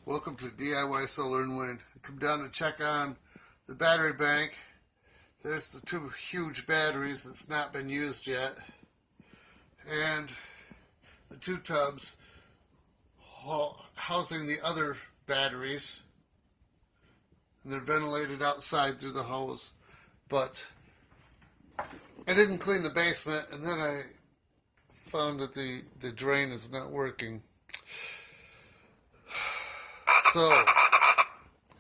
Welcome to DIY Solar and Wind. I come down to check on the battery bank. There's the two huge batteries that's not been used yet. And the two tubs housing the other batteries. And they're ventilated outside through the hose. But I didn't clean the basement, and then I found that the drain is not working. So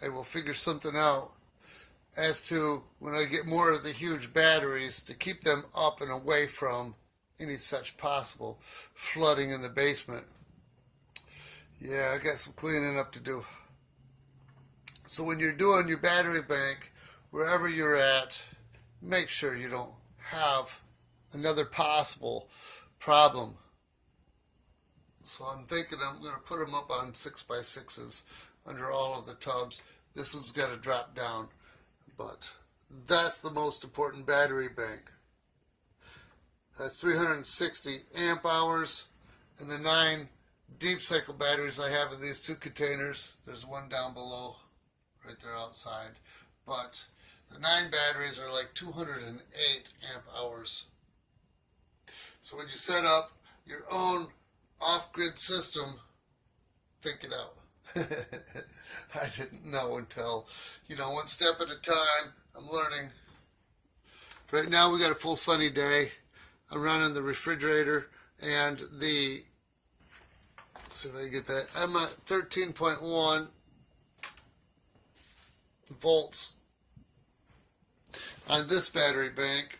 I will figure something out as to when I get more of the huge batteries to keep them up and away from any such possible flooding in the basement. Yeah, I got some cleaning up to do. So when you're doing your battery bank, wherever you're at, make sure you don't have another possible problem. So I'm thinking I'm going to put them up on 6x6s under all of the tubs. This one's got to drop down, but that's the most important battery bank. That's 360 amp hours, and the 9 deep cycle batteries I have in these two containers. There's one down below, right there outside, but the 9 batteries are like 208 amp hours. So when you set up your own off-grid system, think it out. I didn't know until, one step at a time. I'm learning. Right now we got a full sunny day. I'm running the refrigerator and let's see if I can get that. I'm at 13.1 volts on this battery bank.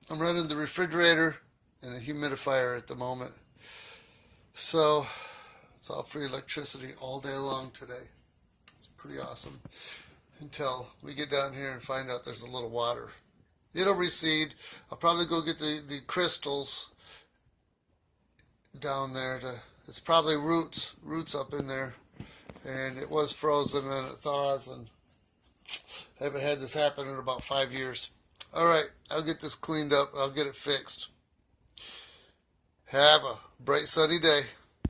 I'm running the refrigerator and a humidifier at the moment. So it's all free electricity all day long today. It's pretty awesome until we get down here and find out there's a little water. It'll recede. I'll probably go get the crystals down there. It's probably roots up in there. And it was frozen and it thaws, and I haven't had this happen in about 5 years. All right, I'll get this cleaned up. I'll get it fixed. Have a bright sunny day.